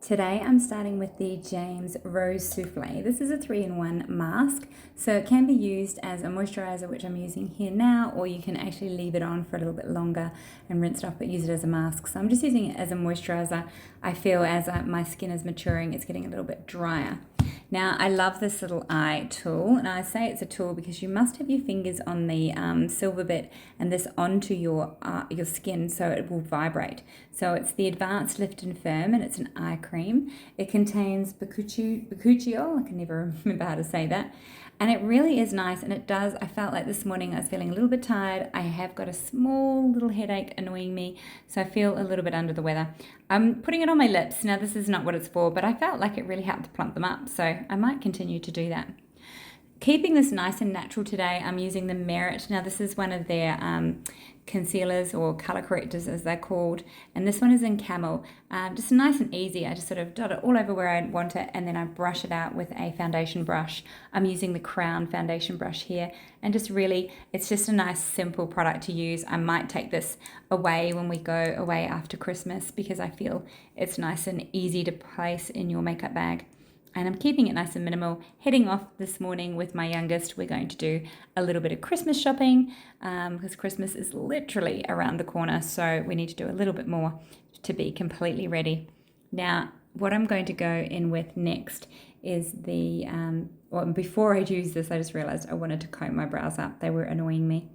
Today I'm starting with the James Rose Souffle. This is a 3-in-1 mask, so it can be used as a moisturizer, which I'm using here now, or you can actually leave it on for a little bit longer and rinse it off, but use it as a mask. So I'm just using it as a moisturizer. I feel as my skin is maturing, it's getting a little bit drier. Now, I love this little eye tool, and I say it's a tool because you must have your fingers on the silver bit and this onto your skin so it will vibrate. So it's the Advanced Lift and Firm, and it's an eye cream. It contains bakuchiol, I can never remember how to say that, and it really is nice, and it does, I felt like this morning I was feeling a little bit tired. I have got a small little headache annoying me, so I feel a little bit under the weather. I'm putting it on my lips. Now, this is not what it's for, but I felt like it really helped to plump them up, so I might continue to do that. Keeping this nice and natural today, I'm using the Merit. Now, this is one of their concealers or color correctors, as they're called, and this one is in Camel. Just nice and easy. I just sort of dot it all over where I want it, and then I brush it out with a foundation brush. I'm using the Crown foundation brush here, and just really, it's just a nice simple product to use. I might take this away when we go away after Christmas because I feel it's nice and easy to place in your makeup bag. And I'm keeping it nice and minimal. Heading off this morning with my youngest. We're going to do a little bit of Christmas shopping because Christmas is literally around the corner. So we need to do a little bit more to be completely ready. Now, what I'm going to go in with next is the, well, before I use this, I just realized I wanted to comb my brows up. They were annoying me.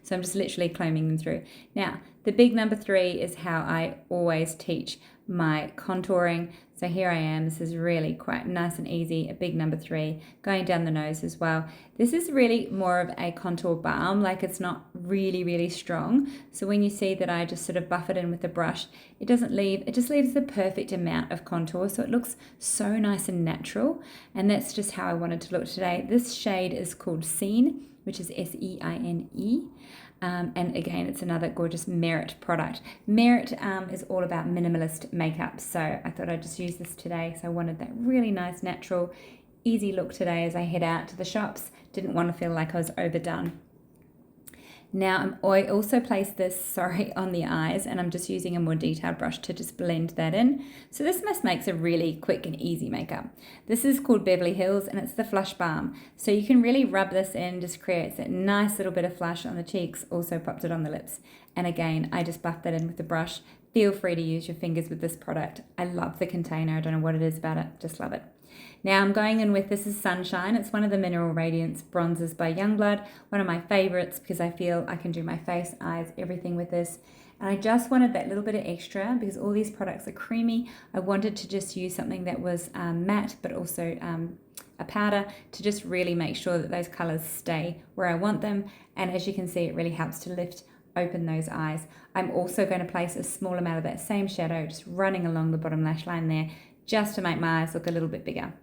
So I'm just literally combing them through. Now, the big number 3 is how I always teach my contouring. So here I am. This is really quite nice and easy. A big number 3 going down the nose as well. This is really more of a contour balm. Like, it's not really strong. So when you see that I just sort of buff it in with the brush, it just leaves the perfect amount of contour. So it looks so nice and natural. And that's just how I wanted to look today. This shade is called Seine, which is S-E-I-N-E. And again, it's another gorgeous Merit product. Merit is all about minimalist makeup, so I thought I'd just use this today. So I wanted that really nice, natural, easy look today as I head out to the shops. Didn't want to feel like I was overdone. Now, I also placed this, on the eyes, and I'm just using a more detailed brush to just blend that in. So this mist makes a really quick and easy makeup. This is called Beverley Hills, and it's the Flush Balm. So you can really rub this in, just creates that nice little bit of flush on the cheeks, also popped it on the lips. And again, I just buffed that in with the brush. Feel free to use your fingers with this product. I love the container. I don't know what it is about it, just love it. Now I'm going in with, this is Sunshine. It's one of the Mineral Radiance bronzers by Youngblood. One of my favorites because I feel I can do my face, eyes, everything with this. And I just wanted that little bit of extra because all these products are creamy. I wanted to just use something that was matte, but also a powder to just really make sure that those colors stay where I want them. And as you can see, it really helps to open those eyes. I'm also going to place a small amount of that same shadow just running along the bottom lash line there, just to make my eyes look a little bit bigger.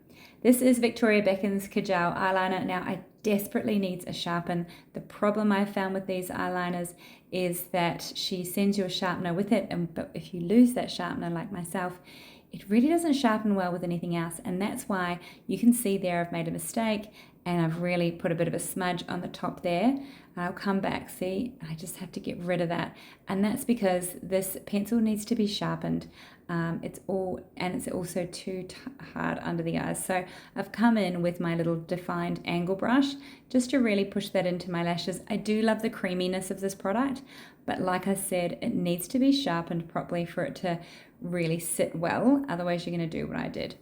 This is Victoria Beckham's Kajal eyeliner. Now, I desperately needs a sharpen. The problem I've found with these eyeliners is that she sends you a sharpener with it, but if you lose that sharpener like myself, it really doesn't sharpen well with anything else, and that's why you can see there I've made a mistake and I've really put a bit of a smudge on the top there. I'll come back, see, I just have to get rid of that, and that's because this pencil needs to be sharpened. It's also too hard under the eyes. So I've come in with my little defined angle brush just to really push that into my lashes. I do love the creaminess of this product, but like I said, it needs to be sharpened properly for it to really sit well. Otherwise, you're going to do what I did.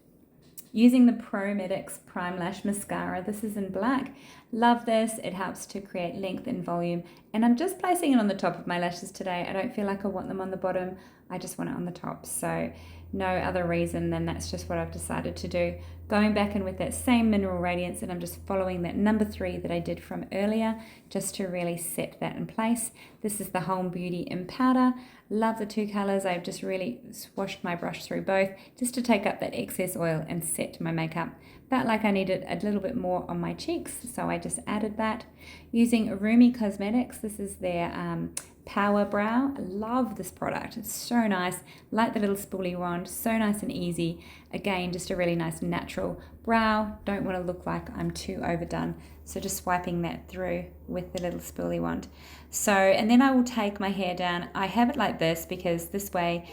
Using the Prometics Prime Lash Mascara. This is in black. Love this. It helps to create length and volume. And I'm just placing it on the top of my lashes today. I don't feel like I want them on the bottom. I just want it on the top. So no other reason than that's just what I've decided to do. Going back in with that same Mineral Radiance, and I'm just following that number 3 that I did from earlier just to really set that in place. This is the Home Beauty in powder. Love the 2 colors. I've just really swashed my brush through both just to take up that excess oil and set my makeup. Felt like I needed a little bit more on my cheeks, so I just added that. Using Rumi Cosmetics, this is their Power Brow. I love this product. It's so nice. Like the little spoolie wand. So nice and easy. Again, just a really nice natural brow. Don't want to look like I'm too overdone. So just swiping that through with the little spoolie wand. So, and then I will take my hair down. I have it like this because this way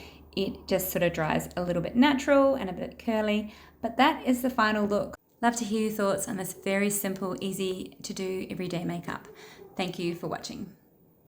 it just sort of dries a little bit natural and a bit curly. But that is the final look. Love to hear your thoughts on this very simple, easy to do everyday makeup. Thank you for watching.